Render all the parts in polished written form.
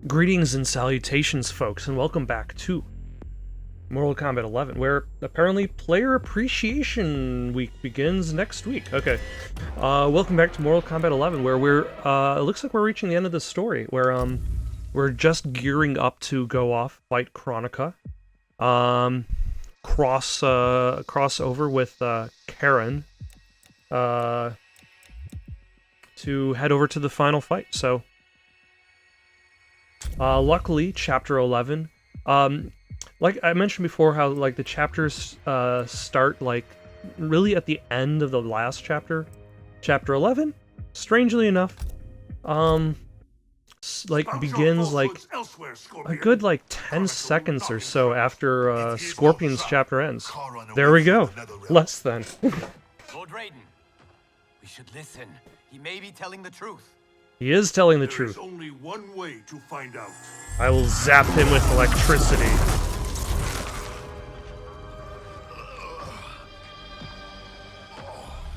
Greetings and salutations, folks, and welcome back to Mortal Kombat 11, where apparently Player Appreciation Week begins next week. Okay, welcome back to Mortal Kombat 11, where it looks like we're reaching the end of the story, where, we're just gearing up to go off, fight Kronika, cross over with, Karen, to head over to the final fight, so... luckily, Chapter 11, like I mentioned before, how, like, the chapters, start, like, really at the end of the last chapter. Chapter 11, strangely enough, begins, like, a good, like, 10 seconds or so after, Scorpion's chapter ends. There we go. Less than. Lord Raiden, we should listen. He may be telling the truth. He is telling the truth. There's only one way to find out. I will zap him with electricity.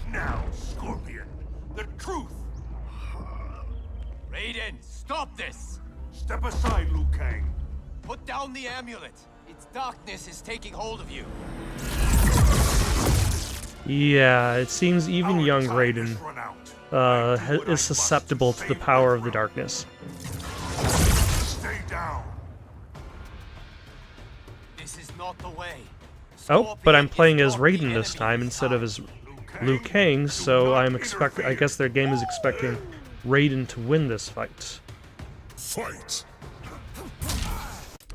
Now, Scorpion, the truth. Raiden, stop this! Step aside, Liu Kang. Put down the amulet. Its darkness is taking hold of you. Yeah, it seems even young Raiden is susceptible to the power of the darkness. Stay down. This is not the way. Oh, but I'm playing as Raiden this time instead of as Liu Kang, so I guess their game is expecting Raiden to win this fight. Fight.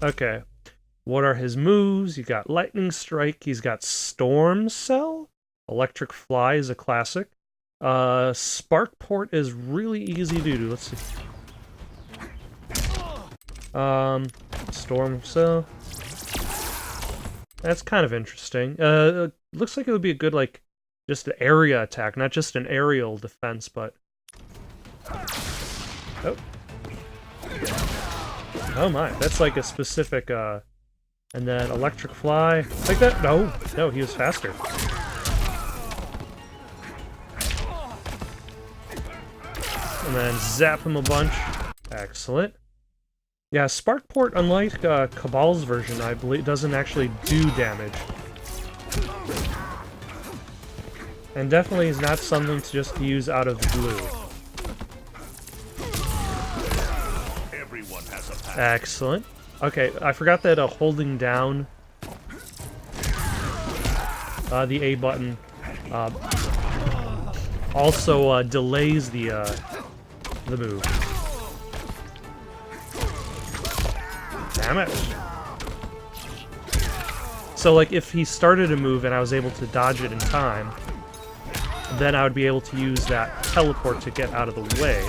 Okay. What are his moves? You got Lightning Strike, he's got Storm Cell, Electric Fly is a classic. Spark Port is really easy to do. Let's see. Storm Cell. That's kind of interesting. Looks like it would be a good, like, just an area attack, not just an aerial defense, but... Oh. Oh my, that's like a specific, And then Electric Fly. Like that? No, he was faster. And then zap him a bunch. Excellent. Yeah, Sparkport, unlike Cabal's version, I believe, doesn't actually do damage. And definitely is not something to just use out of the blue. Everyone has a path. Excellent. Okay, I forgot that holding down the A button also delays the move. Damn it. So, like, if he started a move and I was able to dodge it in time, then I would be able to use that teleport to get out of the way.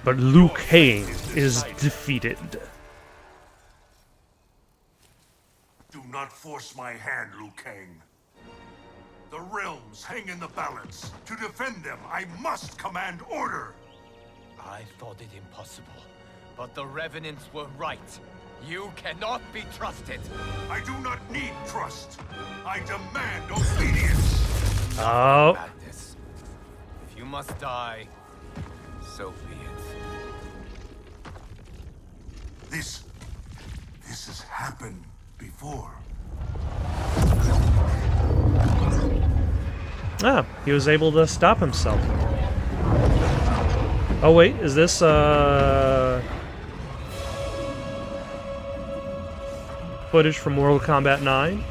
But Liu Kang is defeated. Do not force my hand, Liu Kang. The realms hang in the balance. To defend them, I must command order. I thought it impossible, but the Revenants were right. You cannot be trusted. I do not need trust. I demand obedience. Oh. Madness. If you must die, so be it. This has happened before. Ah, he was able to stop himself. Oh wait, is this footage from Mortal Kombat 9?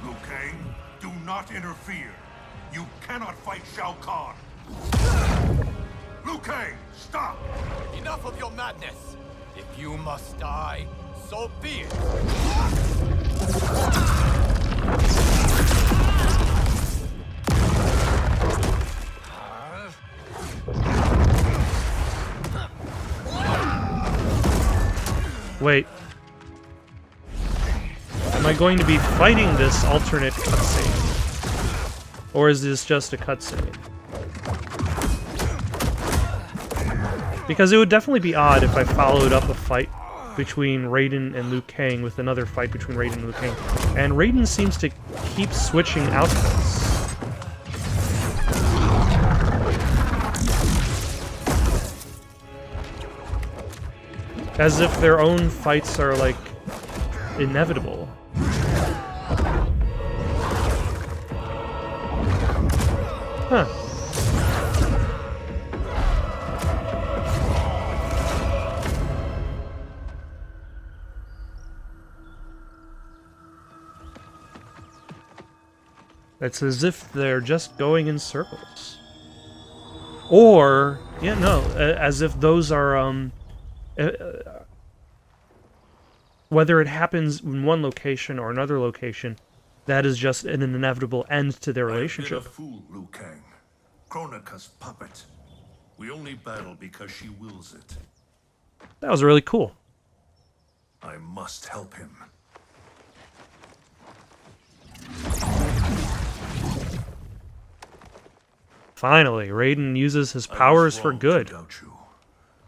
Liu Kang, do not interfere. You cannot fight Shao Kahn. Liu Kang, stop! Enough of your madness. If you must die, so be it. Wait. Am I going to be fighting this alternate cutscene? Or is this just a cutscene? Because it would definitely be odd if I followed up a fight between Raiden and Liu Kang with another fight between Raiden and Liu Kang. And Raiden seems to keep switching outfits. As if their own fights are, like, inevitable. Huh. It's as if they're just going in circles. Or, yeah, no, as if those are, whether it happens in one location or another location, that is just an inevitable end to their relationship. I've been a fool, Liu Kang. Kronika's puppet. We only battle because she wills it. That was really cool. I must help him. Finally, Raiden uses his powers for good. To doubt you.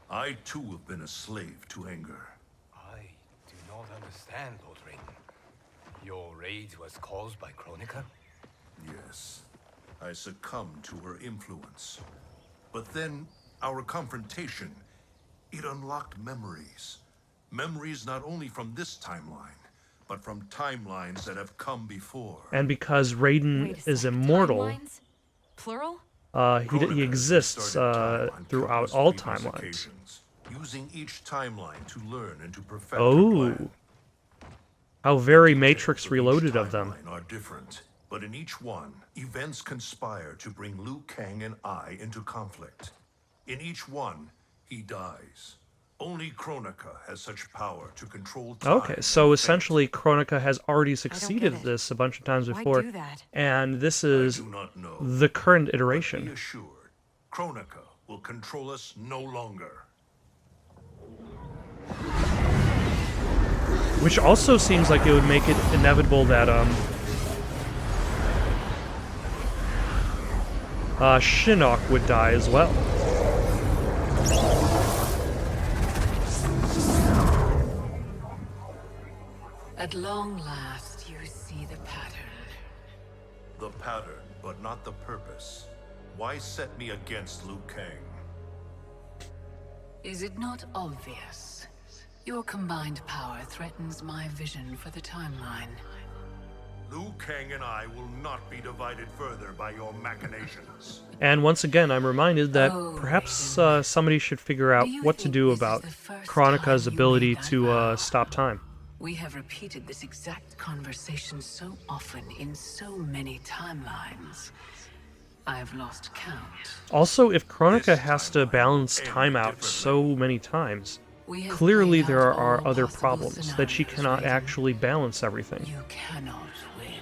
I too have been a slave to anger. I do not understand, Lord Raiden. Your rage was caused by Kronika? Yes, I succumbed to her influence. But then, our confrontation, it unlocked memories. Memories not only from this timeline, but from timelines that have come before. And because Raiden is immortal, Timelines? Plural? he exists throughout all timelines. Using each timeline to learn and to perfect her Oh. plan. How very Details Matrix of Reloaded each of them. timeline are different, but in each one, events conspire to bring Liu Kang and I into conflict. In each one, he dies. Only Kronika has such power to control time. Okay, so and essentially Kronika has already succeeded it. this a bunch of times Why before, do that? and this fate. is I do not know. the current But be iteration. assured, Kronika will control us no longer. Which also seems like it would make it inevitable that, Shinnok would die as well. At long last, you see the pattern. The pattern, but not the purpose. Why set me against Liu Kang? Is it not obvious? Your combined power threatens my vision for the timeline. Liu Kang and I will not be divided further by your machinations. And once again, I'm reminded that Oh, perhaps Raiden. somebody should figure out Do you what to think do this is about the first Kronika's time you ability made that to vow? stop time. We have repeated this exact conversation so often in so many timelines. I've lost count. Also, if Kronika This has to timeline balance ended time out differently. so many times, We have clearly played there out are all other possible problems that she scenarios, cannot Raiden. actually balance everything. You cannot win.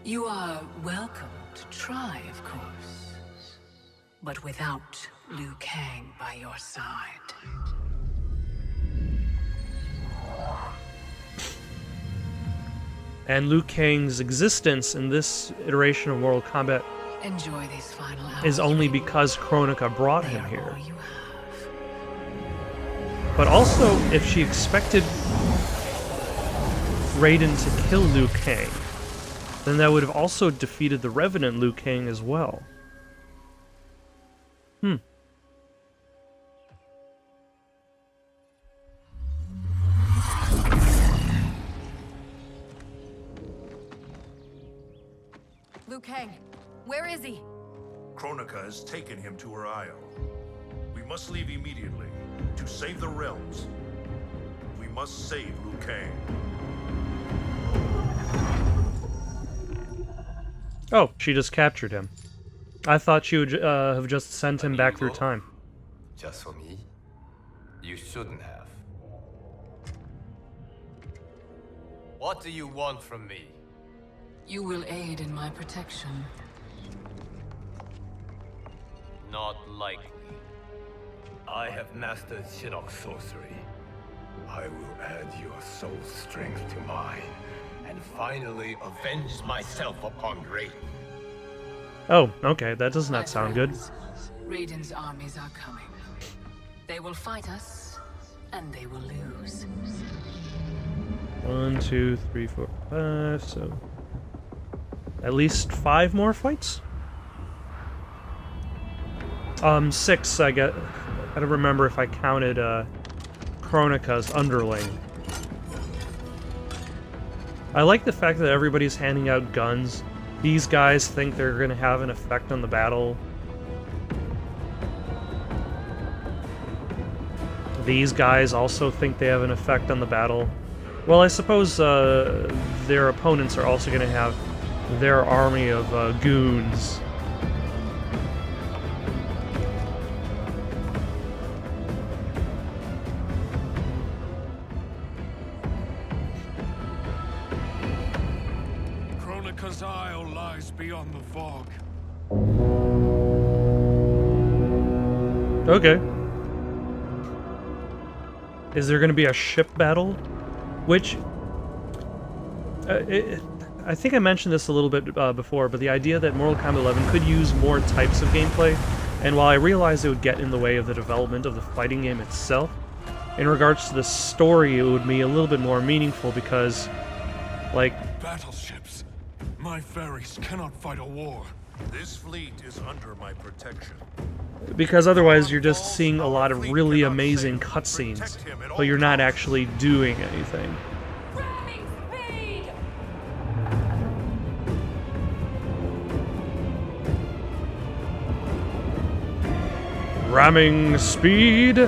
You are welcome to try, of course. But without Liu Kang by your side. And Liu Kang's existence in this iteration of Mortal Kombat Enjoy these final hours. is only Raiden. because Kronika brought They him are here. all you have. But also, if she expected Raiden to kill Liu Kang, then that would have also defeated the Revenant Liu Kang as well. Liu Kang, where is he? Kronika has taken him to her isle. We must leave immediately to save the realms. We must save Liu Kang. Oh, she just captured him. I thought she would have just sent him back through time. Just for me? You shouldn't have. What do you want from me? You will aid in my protection. Not likely. I have mastered Shinnok's sorcery. I will add your soul strength to mine, and finally avenge myself upon Raiden. Oh, okay, that does My not sound good. friends, Raiden's armies are coming. They will fight us, and they will lose. 1, 2, 3, 4, 5, so... At least 5 more fights? 6, I get. I don't remember if I counted, Kronika's underling. I like the fact that everybody's handing out guns. These guys think they're going to have an effect on the battle. These guys also think they have an effect on the battle. Well, I suppose their opponents are also going to have their army of goons. Kronika's Isle lies beyond the fog. Okay. Is there going to be a ship battle? Which... I think I mentioned this a little bit before, but the idea that Mortal Kombat 11 could use more types of gameplay, and while I realized it would get in the way of the development of the fighting game itself, in regards to the story, it would be a little bit more meaningful because, like... Battleships. My ferries cannot fight a war. This fleet is under my protection. Because otherwise you're just seeing a lot of really amazing cutscenes, but you're not actually doing anything. Ramming speed!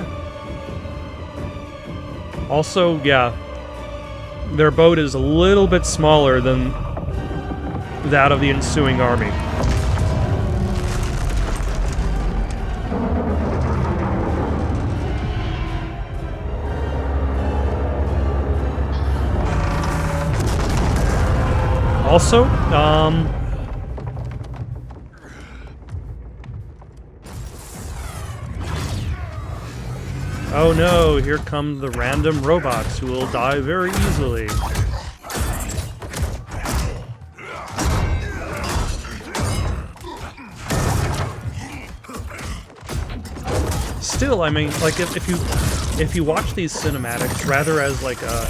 Also, yeah, their boat is a little bit smaller than that of the ensuing army. Also, oh no, here come the random robots who will die very easily. Still, I mean, like, if you watch these cinematics rather as like a...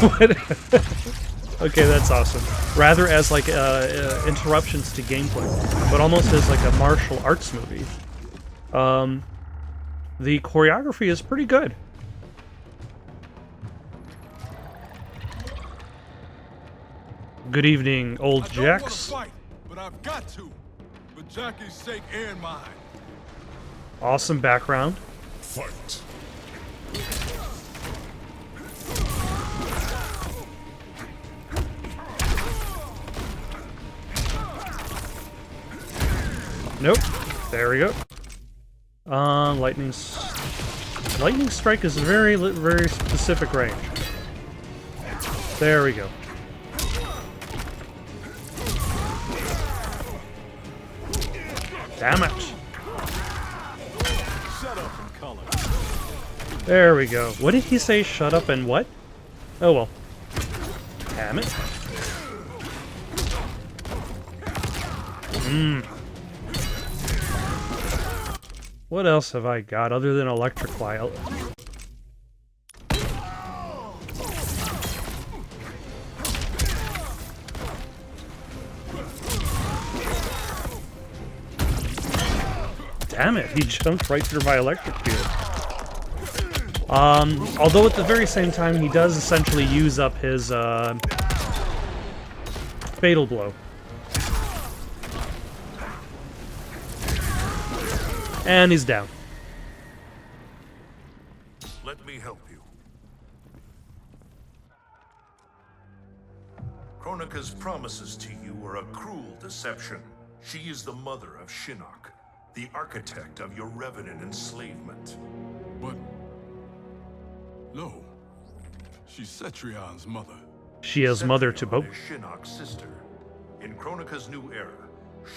What? Okay, that's awesome. Rather as like interruptions to gameplay, but almost as like a martial arts movie. The choreography is pretty good. Good evening, old Jax. I don't want to fight, but I've got to. For Jackie's sake and mine. Awesome background. Fight. Nope. There we go. Lightning strike is very specific range. There we go. Damn it. Shut up and color. There we go. What did he say? Shut up and what? Oh well. Damn it. What else have I got other than Electrify? Damn it, he jumped right through my electric field. Although at the very same time, he does essentially use up his, Fatal Blow. And he's down. Let me help you. Kronika's promises to you are a cruel deception. She is the mother of Shinnok, the architect of your revenant enslavement. But... no. She's Cetrion's mother. She is mother to both. Cetrion is Shinnok's sister. In Kronika's new era,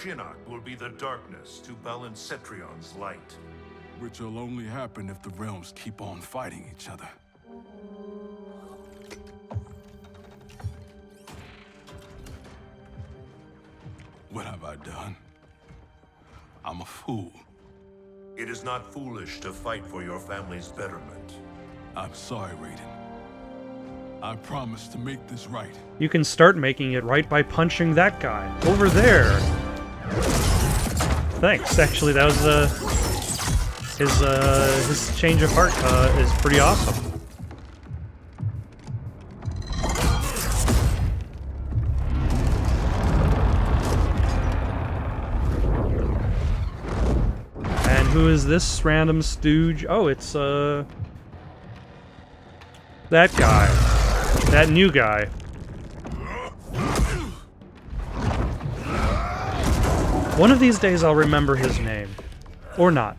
Shinnok will be the darkness to balance Cetrion's light. Which will only happen if the realms keep on fighting each other. What have I done? I'm a fool. It is not foolish to fight for your family's betterment. I'm sorry, Raiden. I promise to make this right. You can start making it right by punching that guy. Over there. Thanks, actually, that was his change of heart is pretty awesome. And who is this random stooge? Oh, it's that guy, that new guy. One of these days I'll remember his name. Or not.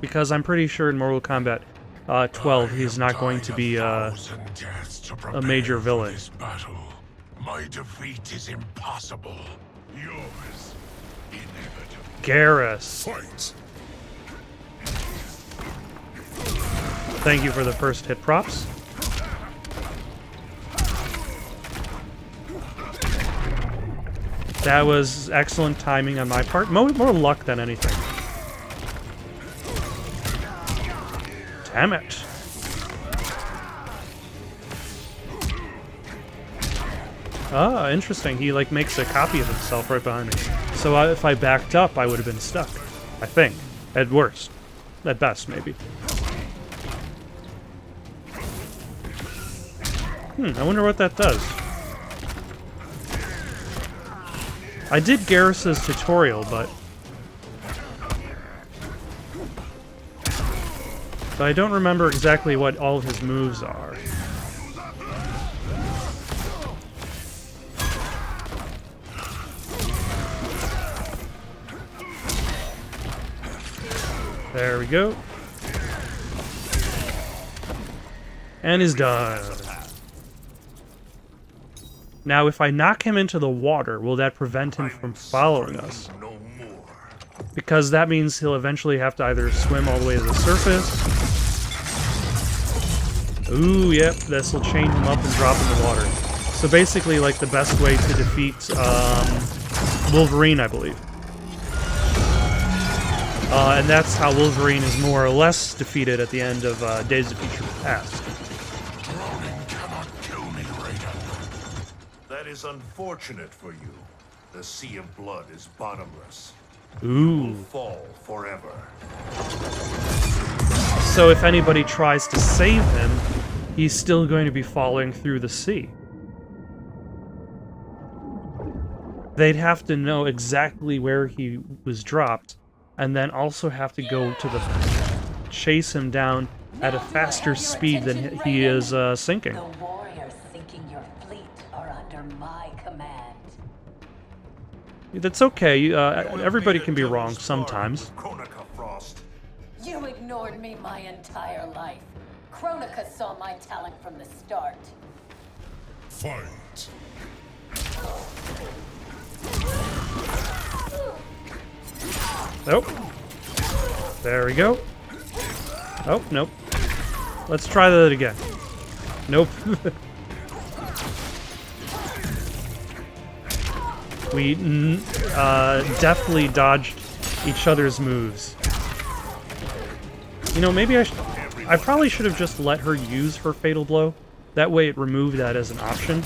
Because I'm pretty sure in Mortal Kombat 12 he's not going to be a major villain. My defeat is impossible. Yours, inevitable. Garrus. Fight. Thank you for the first hit props. That was excellent timing on my part. More luck than anything. Damn it. Ah, interesting. He, like, makes a copy of himself right behind me. So if I backed up, I would have been stuck. I think. At worst. At best, maybe. I wonder what that does. I did Garrus's tutorial, but I don't remember exactly what all of his moves are. There we go. And he's done. Now, if I knock him into the water, will that prevent him from following us? Because that means he'll eventually have to either swim all the way to the surface. Ooh, yep, this will chain him up and drop in the water. So basically, like, the best way to defeat Wolverine, I believe. And that's how Wolverine is more or less defeated at the end of Days of Future Past. That is unfortunate for you. The sea of blood is bottomless. Ooh. Will fall forever. So if anybody tries to save him, he's still going to be falling through the sea. They'd have to know exactly where he was dropped, and then also have to go to chase him down at a faster speed than he is sinking. The warriors sinking your fleet are under my command. That's okay. Everybody can be wrong sometimes. You ignored me my entire life. Kronika saw my talent from the start. Fight. Nope. There we go. Oh, nope. Let's try that again. Nope. We deftly dodged each other's moves. You know, maybe I probably should have just let her use her Fatal Blow. That way it removed that as an option.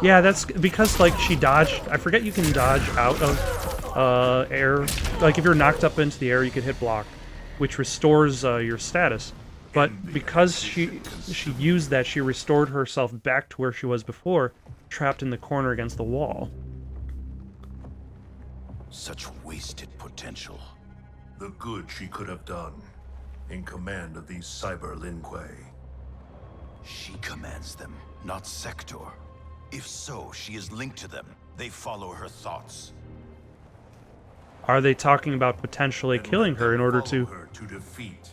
Yeah, that's because, like, she dodged. I forget you can dodge out of air. Like, if you're knocked up into the air, you can hit block, which restores your status. But because she used that, she restored herself back to where she was before, trapped in the corner against the wall. Such wasted potential. The good she could have done in command of these cyber Linque. She commands them, not Sector. If so, she is linked to them. They follow her thoughts. Are they talking about potentially killing her in order to... her to defeat?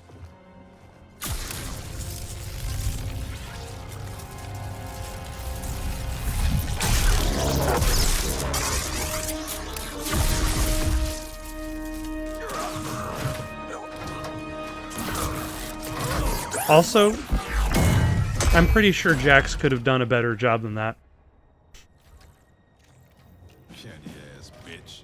Also, I'm pretty sure Jax could have done a better job than that. Candy ass bitch.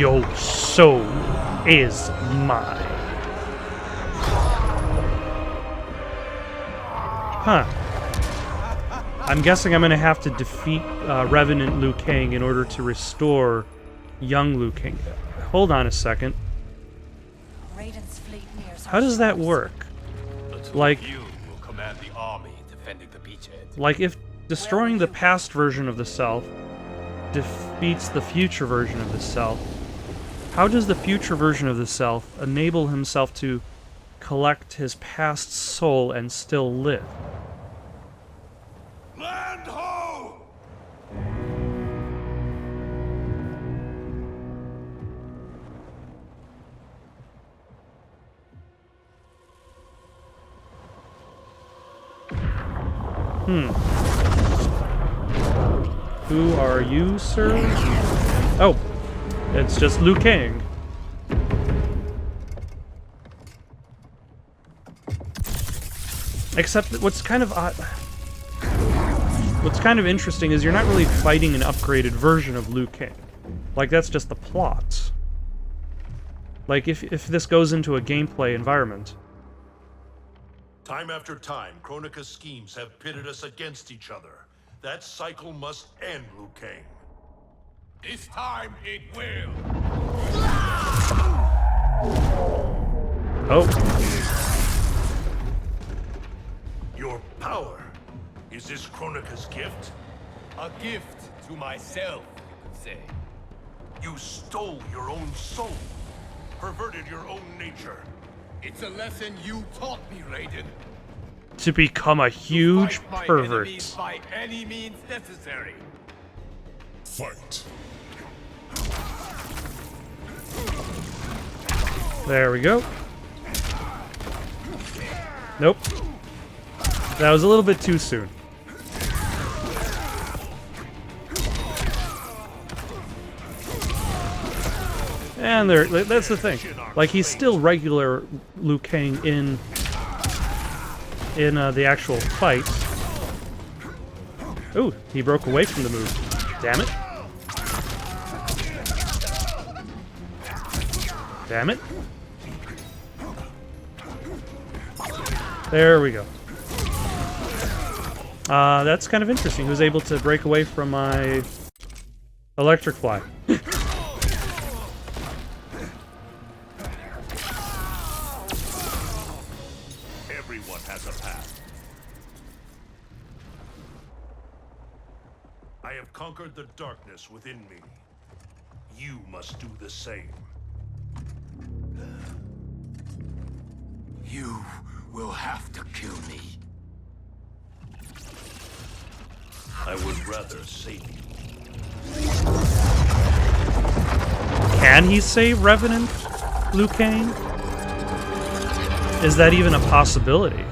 Your soul is mine. Huh. I'm guessing I'm gonna have to defeat Revenant Liu Kang in order to restore young Liu Kang. Hold on a second. Raiden's fleet nears our How does that shores. work? The two Like- of you will command the army defending the beachhead. Like, if destroying the past version of the self defeats the future version of the self, how does the future version of the self enable himself to collect his past soul and still live? Land ho! Who are you, sir? Oh, it's just Liu Kang. Except that what's kind of odd... What's kind of interesting is you're not really fighting an upgraded version of Liu Kang. Like, that's just the plot. Like, if this goes into a gameplay environment... Time after time, Kronika's schemes have pitted us against each other. That cycle must end, Liu Kang. This time it will. Oh. Your power. Is this Kronika's gift? A gift to myself, you could say. You stole your own soul. Perverted your own nature. It's a lesson you taught me, Raiden. To become a huge Fight my pervert. enemies by any means necessary. Fight. There we go. Nope. That was a little bit too soon. And there, that's the thing. Like, he's still regular Liu Kang in the actual fight. Ooh, he broke away from the move. Damn it. Damn it. There we go. That's kind of interesting. He was able to break away from my electric fly. Everyone has a path. I have conquered the darkness within me. You must do the same. You will have to kill me. I would rather save you. Can he save Revenant Liu Kang? Is that even a possibility?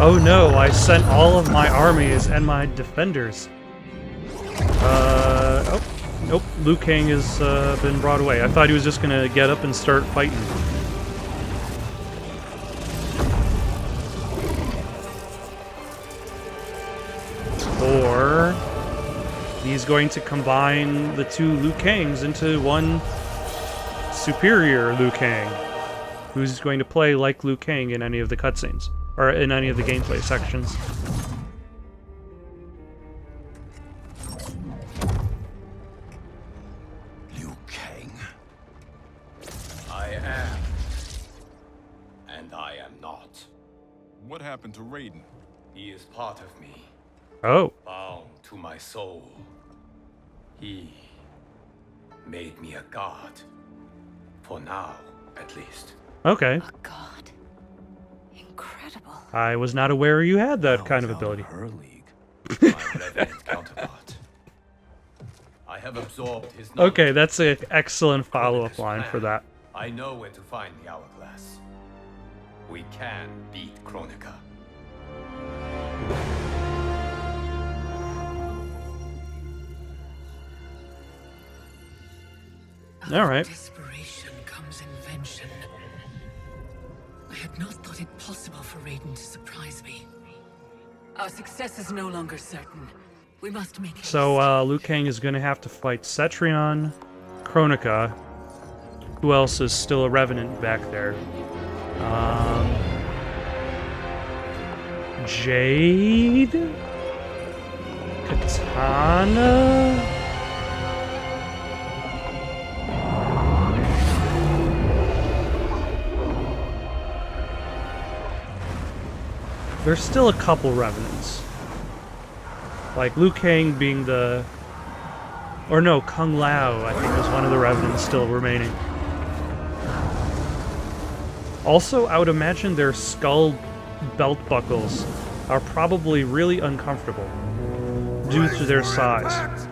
Oh no, I sent all of my armies and my defenders. Oh, nope, Liu Kang has been brought away. I thought he was just gonna get up and start fighting. Or he's going to combine the two Liu Kangs into one superior Liu Kang, who's going to play like Liu Kang in any of the cutscenes. Or in any of the gameplay sections. Liu Kang? I am. And I am not. What happened to Raiden? He is part of me, Oh. bound to my soul. He made me a god. For now, at least. Okay. A god. Incredible. I was not aware you had that kind of Without ability. Her league, my reverend counterpart. I have absorbed his knowledge. Okay, that's an excellent follow-up Kronika's line for plan. that. I know where to find the hourglass. We can beat Kronika. All right. Desperation comes invention. I had not thought it possible for Raiden to surprise me. Our success is no longer certain. We must make haste. So, Liu Kang is gonna have to fight Cetrion, Kronika. Who else is still a Revenant back there? Jade? Katana? There's still a couple Revenants. Like Liu Kang being the... Or no, Kung Lao, I think, is one of the Revenants still remaining. Also, I would imagine their skull belt buckles are probably really uncomfortable due to their size.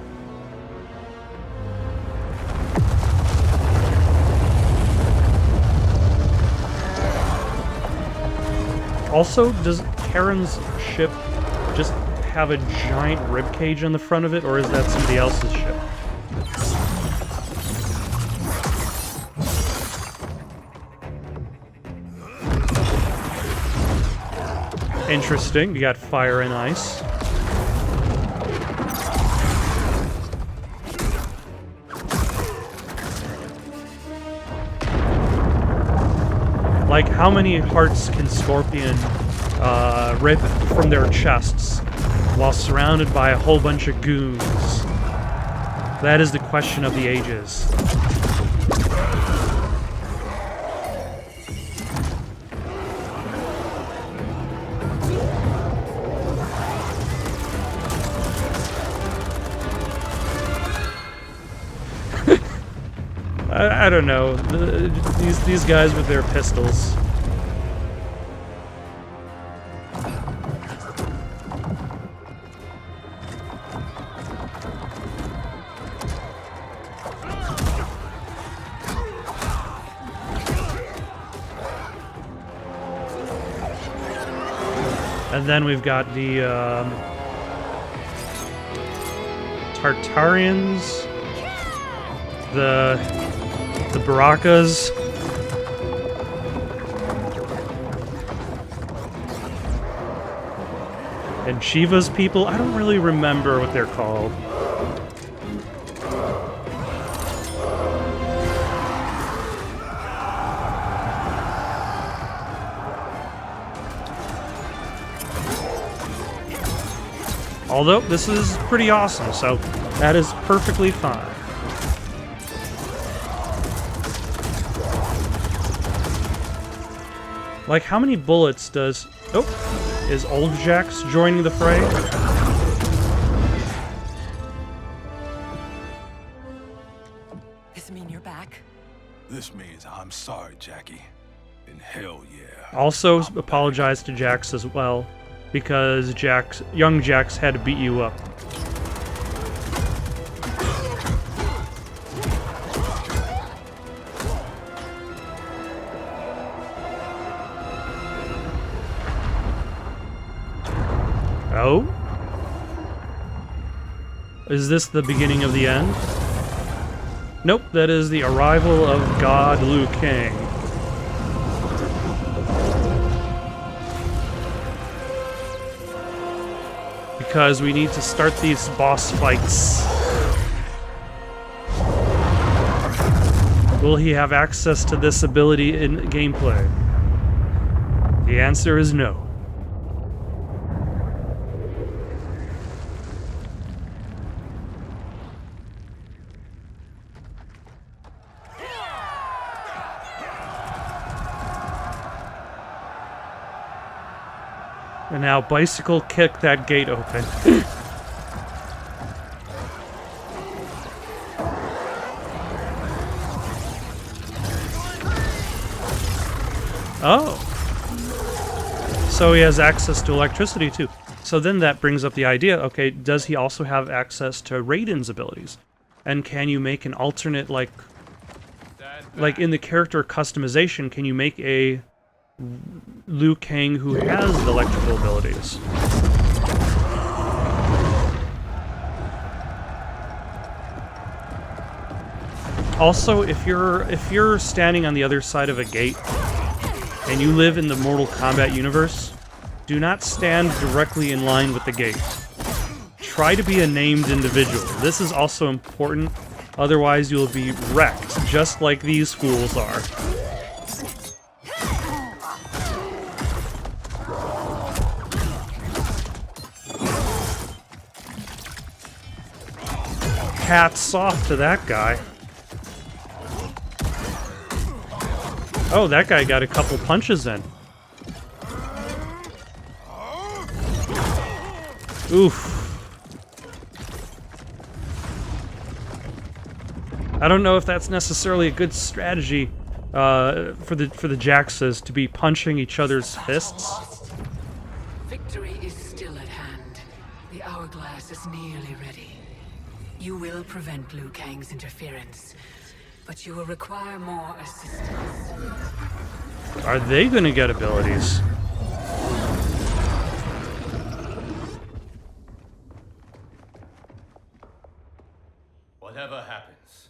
Also, does Karen's ship just have a giant ribcage on the front of it, or is that somebody else's ship? Interesting. You got fire and ice. Like, how many hearts can Scorpion rip from their chests while surrounded by a whole bunch of goons? That is the question of the ages. I don't know. These guys with their pistols. And then we've got the Tartarians, the Barakas, and Shiva's people. I don't really remember what they're called. Although, this is pretty awesome, so that is perfectly fine. Like, how many bullets does... Oh, is Old Jax joining the fray? Does it mean you're back? This means I'm sorry, Jackie. And hell yeah. Also, apologize to Jax as well, because young Jax had to beat you up. Oh? Is this the beginning of the end? Nope, that is the arrival of God Liu Kang. Because we need to start these boss fights. Will he have access to this ability in gameplay? The answer is no. And now bicycle kick that gate open. Oh. So he has access to electricity too. So then that brings up the idea, okay, does he also have access to Raiden's abilities? And can you make an alternate, like in the character customization, can you make a Liu Kang who has the electrical abilities? Also, if you're standing on the other side of a gate and you live in the Mortal Kombat universe, do not stand directly in line with the gate. Try to be a named individual. This is also important, otherwise you'll be wrecked, just like these fools are. Hats off to that guy. Oh, that guy got a couple punches in. Oof. I don't know if that's necessarily a good strategy for the Jaxes to be punching each other's fists. Victory is still at hand. The hourglass is nearly ready. You will prevent Liu Kang's interference, but you will require more assistance. Are they gonna get abilities? Whatever happens,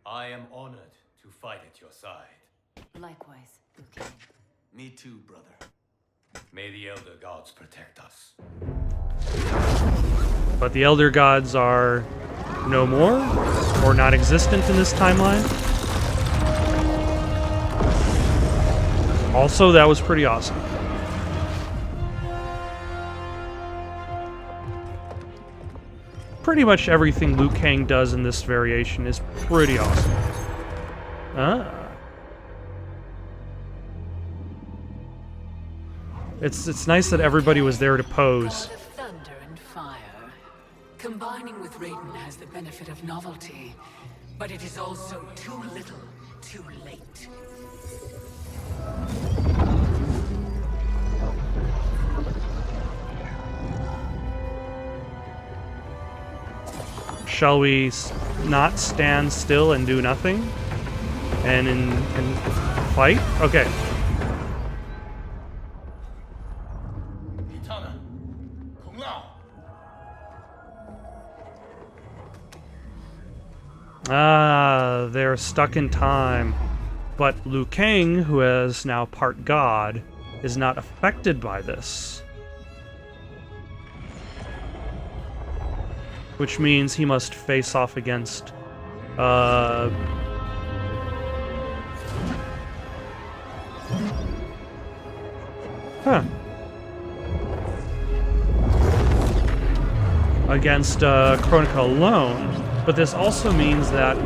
I am honored to fight at your side. Likewise, Liu Kang. Me too, brother. May the Elder Gods protect us. But the Elder Gods are no more? Or non-existent in this timeline? Also, that was pretty awesome. Pretty much everything Liu Kang does in this variation is pretty awesome. It's nice that everybody was there to pose. God of thunder and fire. Combining with Raiden has the benefit of novelty, but it is also too little, too late. Shall we not stand still and do nothing? And fight? Okay. Ah, they're stuck in time. But Liu Kang, who is now part god, is not affected by this. Which means he must face off against, huh. Against Kronika alone. But this also means that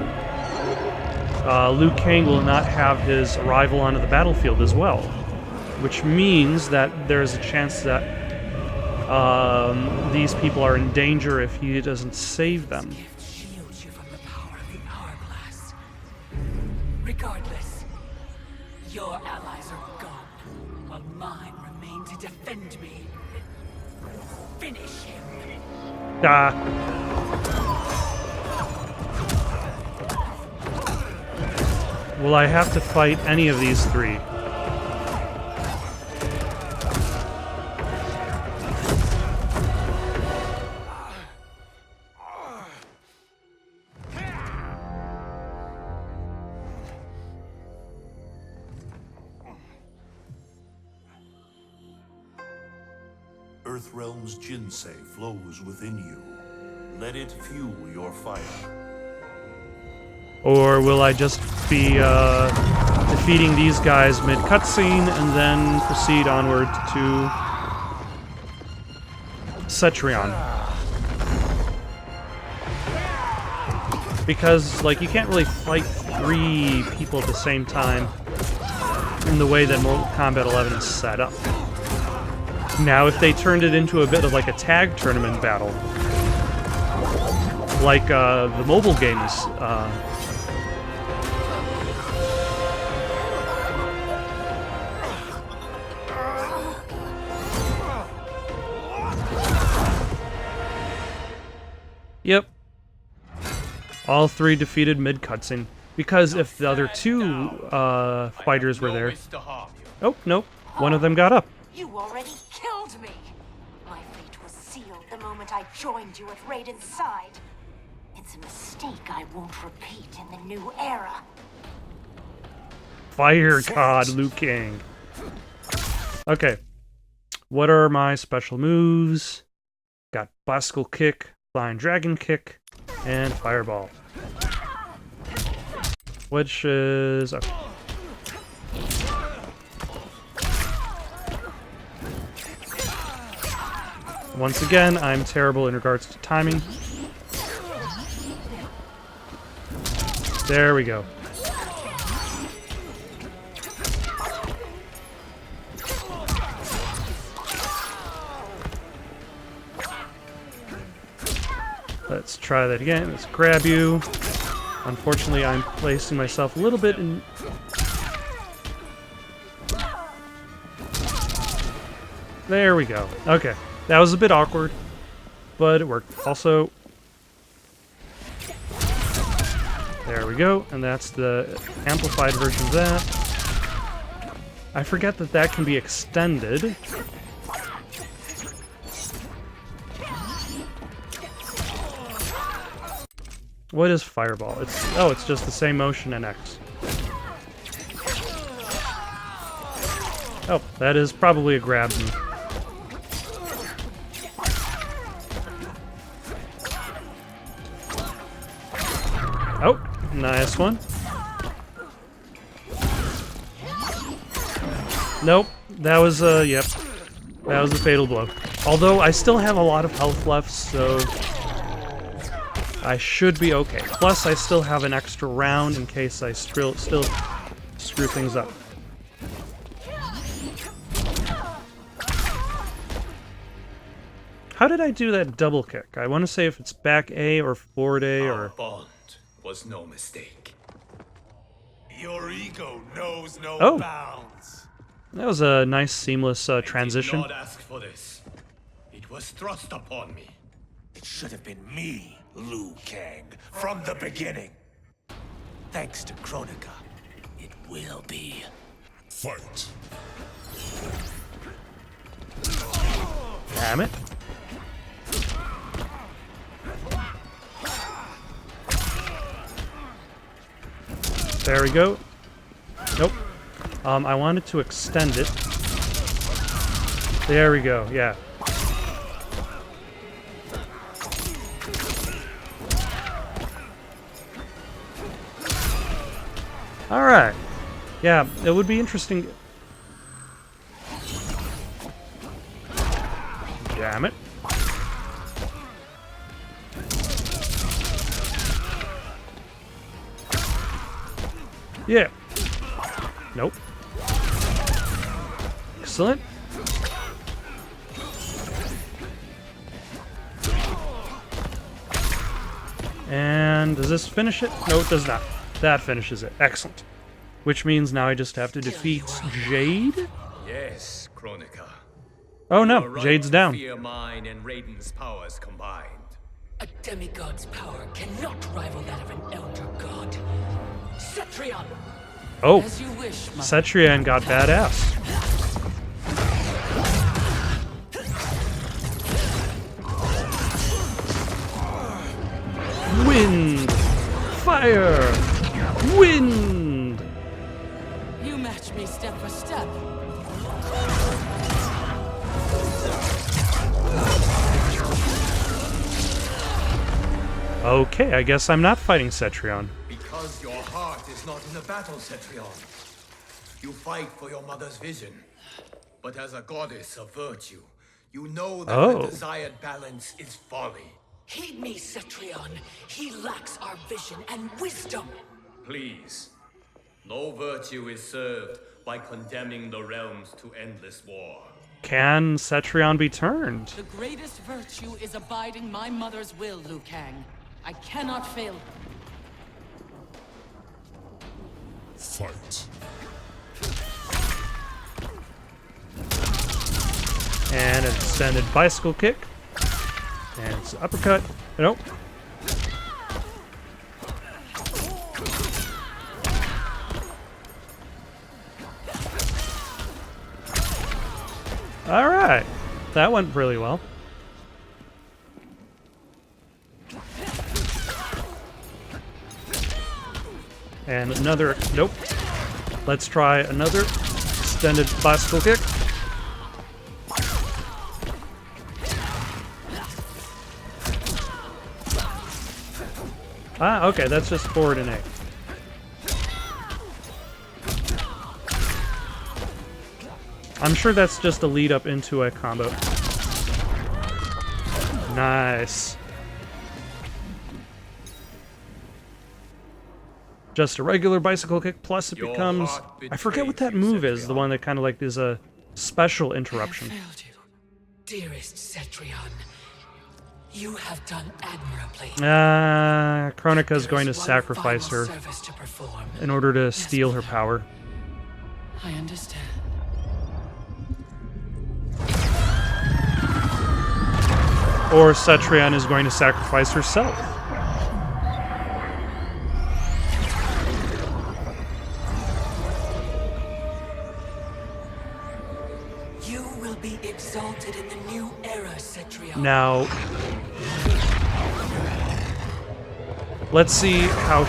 Liu Kang will not have his arrival onto the battlefield as well. Which means that there's a chance that these people are in danger if he doesn't save them. This gift shields you from the power of the hourglass. Regardless, your allies are gone, while mine remain to defend me. Finish him. Will I have to fight any of these three? Earthrealm's Jinsei flows within you. Let it fuel your fire. Or will I just be defeating these guys mid-cutscene and then proceed onward to Cetrion? Because, like, you can't really fight three people at the same time in the way that Mortal Kombat 11 is set up. Now, if they turned it into a bit of like a tag tournament battle, like the mobile games, Yep. All three defeated mid-cutscene. Because if the other two fighters were there... Oh, nope. One of them got up. You already killed me! My fate was sealed the moment I joined you at Raiden's side. In It's a mistake I won't repeat in the new era. Fire God, Liu Kang. Okay. What are my special moves? Got Bicycle Kick, Flying Dragon Kick, and Fireball. Which is... okay. Once again, I'm terrible in regards to timing. There we go. Let's try that again. Let's grab you. Unfortunately, I'm placing myself a little bit in... There we go. Okay. That was a bit awkward, but it worked. Also... There we go. And that's the amplified version of that. I forget that that can be extended. What is Fireball? It's just the same motion in X. Oh, that is probably a grab move. Oh, nice one. Nope, that was yep. That was a fatal blow. Although I still have a lot of health left, so I should be okay. Plus, I still have an extra round in case I still screw things up. How did I do that double kick? I want to say if it's back A or forward A or... Our bond was no mistake. Your ego knows no bounds. That was a nice, seamless transition. I did not ask for this. It was thrust upon me. It should have been me, Liu Kang, from the beginning. Thanks to Kronika, it will be. Fight. Damn it. There we go. Nope. I wanted to extend it. There we go, yeah. Alright. Yeah, it would be interesting. Damn it. Yeah. Nope. Excellent. And does this finish it? No, it does not. That finishes it. Excellent. Which means now I just have to defeat Jade? Yes, Kronika. Oh no, Jade's down. Fear mine and Raiden's powers combined. A demigod's power cannot rival that of an elder god. Cetrion! Oh, As you wish, my Cetrion got badass. Wind! Fire! Wind! You match me step for step. Okay, I guess I'm not fighting Cetrion. Because your heart is not in the battle, Cetrion. You fight for your mother's vision. But as a goddess of virtue, you know that the desired balance is folly. Heed me, Cetrion. He lacks our vision and wisdom. Please. No virtue is served by condemning the realms to endless war. Can Cetrion be turned? The greatest virtue is abiding my mother's will, Liu Kang. I cannot fail her. Fight. And an extended bicycle kick. And it's an uppercut. Nope. Alright. That went really well. And another... Nope. Let's try another extended bicycle kick. Ah, okay, that's just forward and A. I'm sure that's just a lead up into a combo. Nice. Just a regular bicycle kick, plus it becomes... I forget what that move is, the one that kind of like is a special interruption. I failed you, dearest Cetrion. You have done admirably. Kronika's going to sacrifice her in order to steal her power. I understand. Or Cetrion is going to sacrifice herself. You will be exalted in the new era, Cetrion. Now, let's see how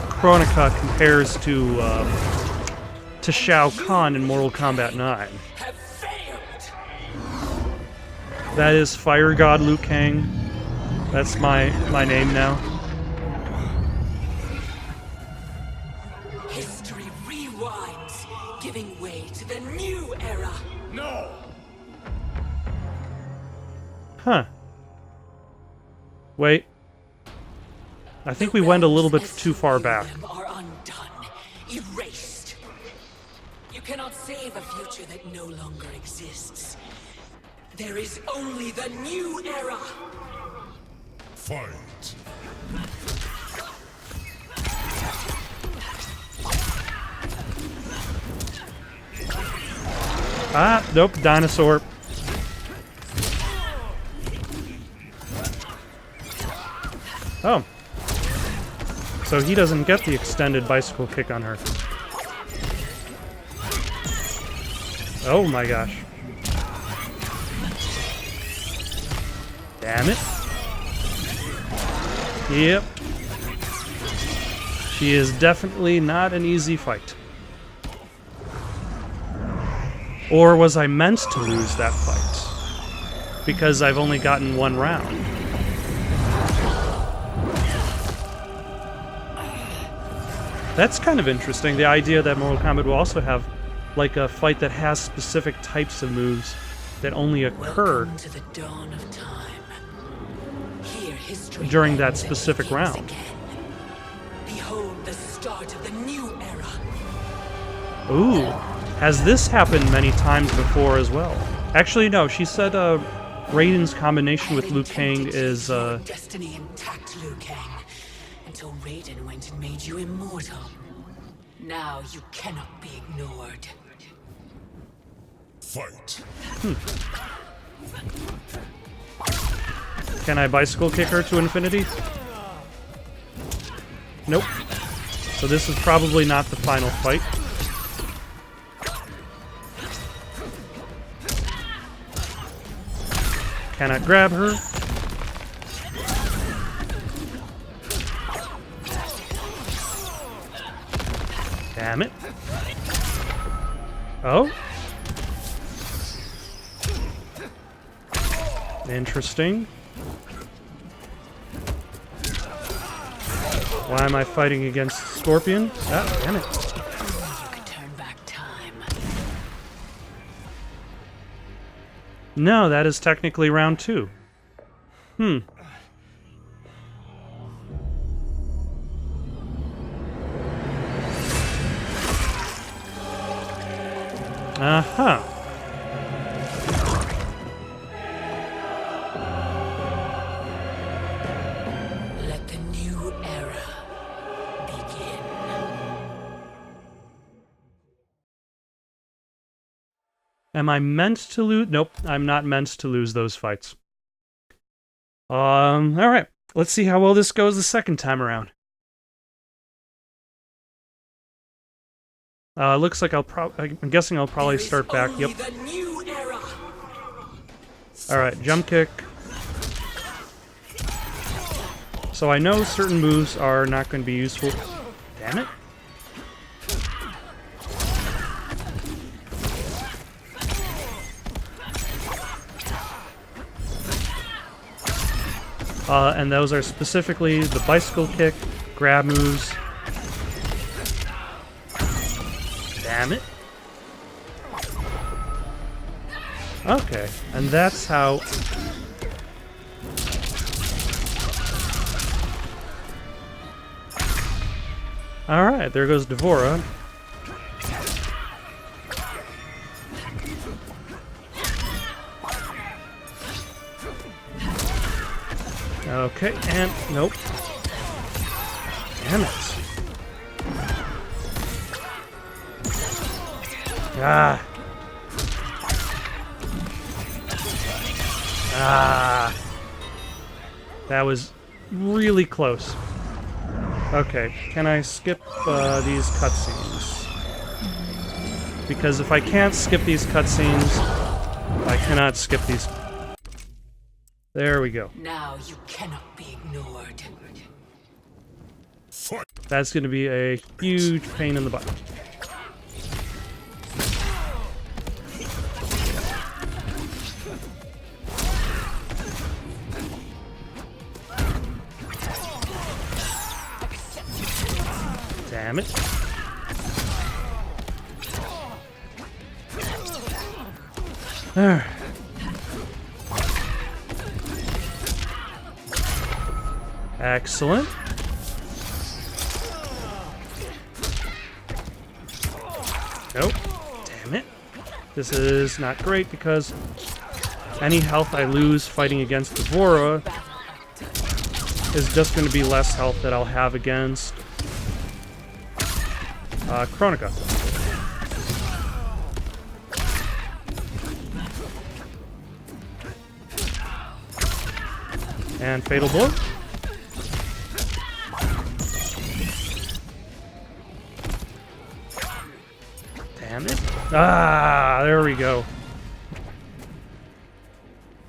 Kronika compares to Shao Kahn in Mortal Kombat 9. Have failed. That is Fire God Liu Kang. That's my name now. History rewinds, giving way to the new era. No! Huh. Wait. I think we went a little bit too far back. Them are undone, erased. You cannot save a future that no longer exists. There is only the new era. Fight. Ah, nope, dinosaur. Oh. So he doesn't get the extended bicycle kick on her. Oh my gosh. Damn it. Yep. She is definitely not an easy fight. Or was I meant to lose that fight? Because I've only gotten one round. That's kind of interesting, the idea that Mortal Kombat will also have like a fight that has specific types of moves that only occur Welcome to the dawn of time. Here history during that ends and specific begins round. again. Behold the start of the new era. Ooh, has this happened many times before as well? Actually, no, she said Raiden's combination with Liu Kang is Your destiny intact, Liu Kang, until Raiden went and made you immortal. Now you cannot be ignored. Fight. Can I bicycle kick her to infinity? Nope. So this is probably not the final fight. Cannot grab her. Damn it. Oh. Interesting. Why am I fighting against Scorpion? Ah, damn it. You could turn back time. No, that is technically round 2. Uh-huh. Let the new era begin. Am I meant to lose? Nope, I'm not meant to lose those fights. Alright. Let's see how well this goes the second time around. Looks like I'm guessing I'll probably start back. Yep. The new era. Alright, jump kick. So I know certain moves are not going to be useful. Damn it. And those are specifically the bicycle kick, grab moves. Damn it. Okay, and that's how... Alright, there goes Devora. Okay, and... Nope. Damn it. Ah. Ah. That was really close. Okay, can I skip these cutscenes? Because if I can't skip these cutscenes, I cannot skip these. There we go. Now you cannot be ignored. That's going to be a huge pain in the butt. Damn it. There. Excellent. Nope. Damn it. This is not great because any health I lose fighting against Devora is just going to be less health that I'll have against Chronica. And Fatal Blow. Damn it. Ah, there we go.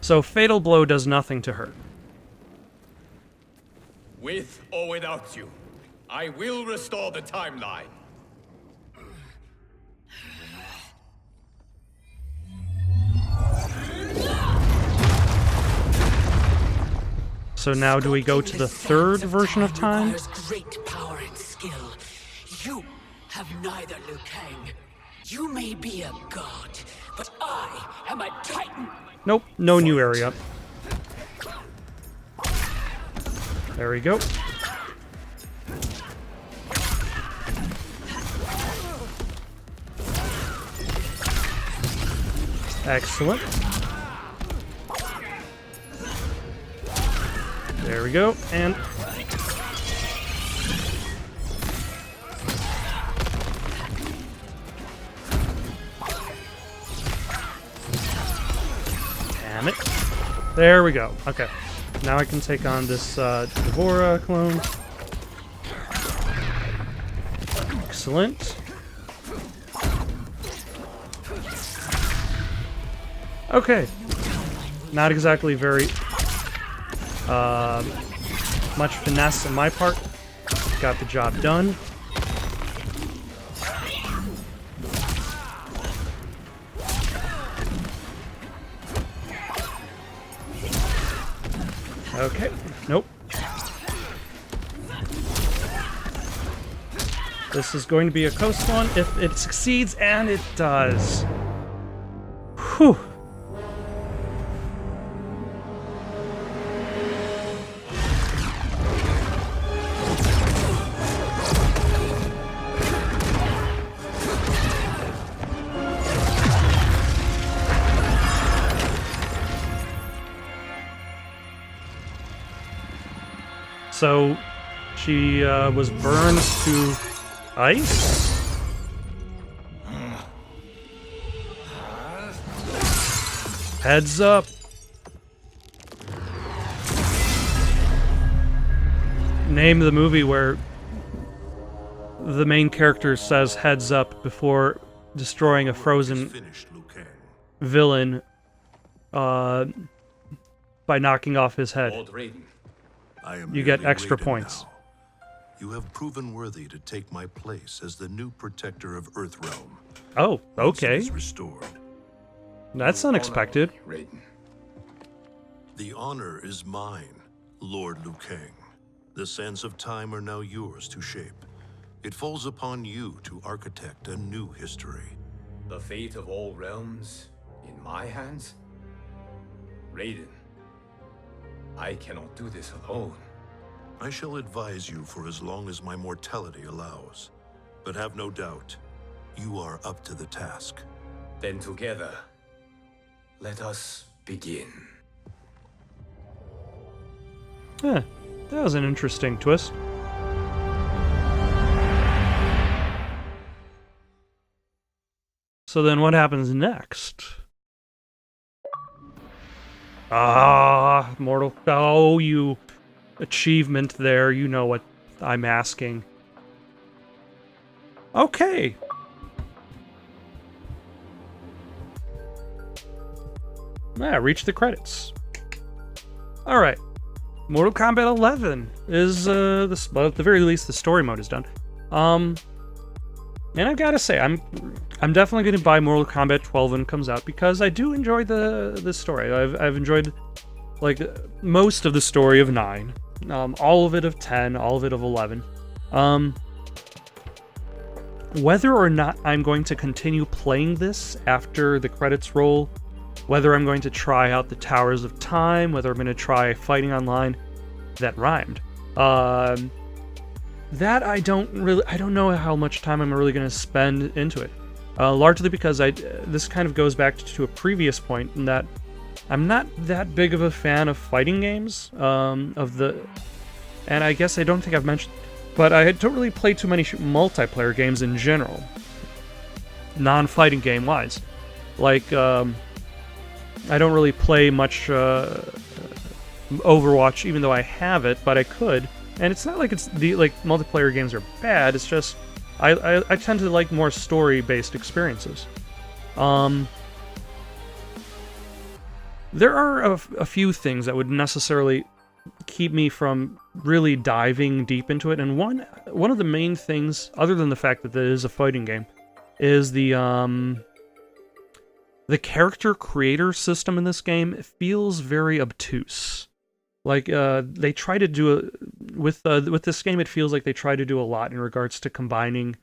So Fatal Blow does nothing to her. With or without you, I will restore the timeline. So now do we go to the third version of time? Requires great power and skill. You have neither, Liu Kang. You may be a god, but I am a titan. Nope, no new area. There we go. Excellent. There we go, and... Damn it. There we go. Okay. Now I can take on this Devora clone. Excellent. Okay. Not exactly very much finesse on my part. Got the job done. Okay. Nope. This is going to be a close one if it succeeds, and it does. Whew. So, she was burned to ice? Heads up! Name the movie where the main character says heads up before destroying a frozen Finished, Liu Kang. villain by knocking off his head. Lord Raiden, I am You get merely extra Raiden points. now. You have proven worthy to take my place as the new protector of Earthrealm. Oh, Once it okay. is restored. That's unexpected. Raiden. The honor is mine. Lord Liu Kang, the sands of time are now yours to shape. It falls upon you to architect a new history. The fate of all realms in my hands? Raiden, I cannot do this alone. I shall advise you for as long as my mortality allows. But have no doubt, you are up to the task. Then together, let us begin. Huh. That was an interesting twist. So then what happens next? Mortal... Oh, you... achievement there, you know what I'm asking. Okay. Reach the credits. Alright. Mortal Kombat 11 is, well, at the very least, the story mode is done. And I've got to say, I'm definitely going to buy Mortal Kombat 12 when it comes out, because I do enjoy the story. I've enjoyed, like, most of the story of 9. All of it of 10, all of it of 11. Whether or not I'm going to continue playing this after the credits roll, whether I'm going to try out the Towers of Time, whether I'm going to try fighting online, that rhymed. That I don't know how much time I'm really going to spend into it. Largely because this kind of goes back to a previous point in that I'm not that big of a fan of fighting games, and I guess I don't think I've mentioned, but I don't really play too many multiplayer games in general, non-fighting game-wise. Like, I don't really play much Overwatch, even though I have it, but I could. And it's not like multiplayer games are bad, it's just, I tend to like more story-based experiences. There are a few things that would necessarily keep me from really diving deep into it, and one of the main things, other than the fact that it is a fighting game, is the character creator system in this game. It feels very obtuse. Like, they try to do with this game, it feels like they try to do a lot in regards to combining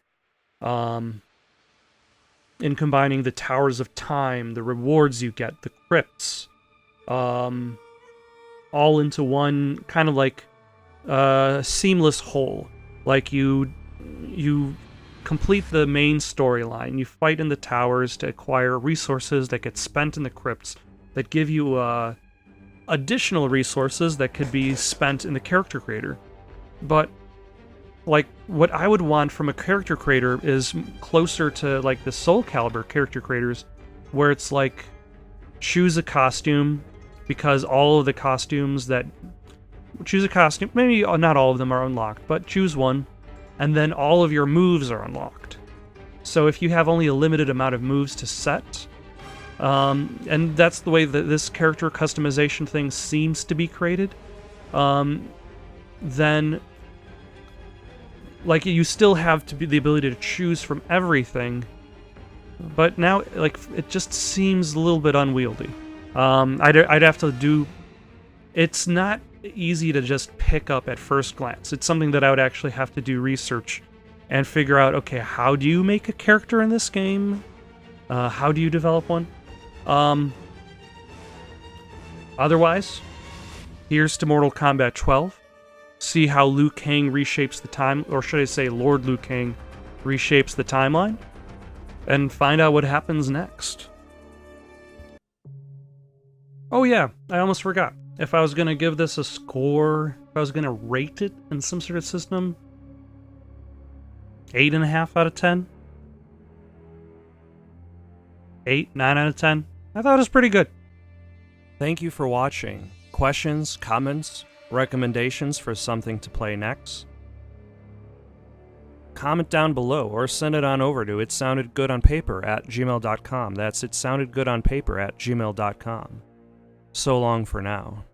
the Towers of Time, the rewards you get, the crypts, all into one kind of like seamless whole. Like, you complete the main storyline, you fight in the towers to acquire resources that get spent in the crypts that give you additional resources that could be spent in the character creator. But, like, what I would want from a character creator is closer to, like, the Soul Calibur character creators, where it's like, choose a costume, because all of the costumes that... Choose a costume, maybe not all of them are unlocked, but choose one, and then all of your moves are unlocked. So if you have only a limited amount of moves to set, and that's the way that this character customization thing seems to be created, then, like, you still have to be the ability to choose from everything, but now, like, it just seems a little bit unwieldy. I'd have to do... It's not easy to just pick up at first glance. It's something that I would actually have to do research and figure out, okay, how do you make a character in this game? How do you develop one? Otherwise, here's to Mortal Kombat 12. See how Liu Kang reshapes the time, or should I say Lord Liu Kang reshapes the timeline, and find out what happens next. Oh yeah, I almost forgot. If I was going to give this a score, if I was going to rate it in some sort of system, 8.5 out of 10? 8, 9 out of 10? I thought it was pretty good. Thank you for watching. Questions, comments, recommendations for something to play next? Comment down below or send it on over to itsoundedgoodonpaper@gmail.com. That's itsoundedgoodonpaper@gmail.com. So long for now.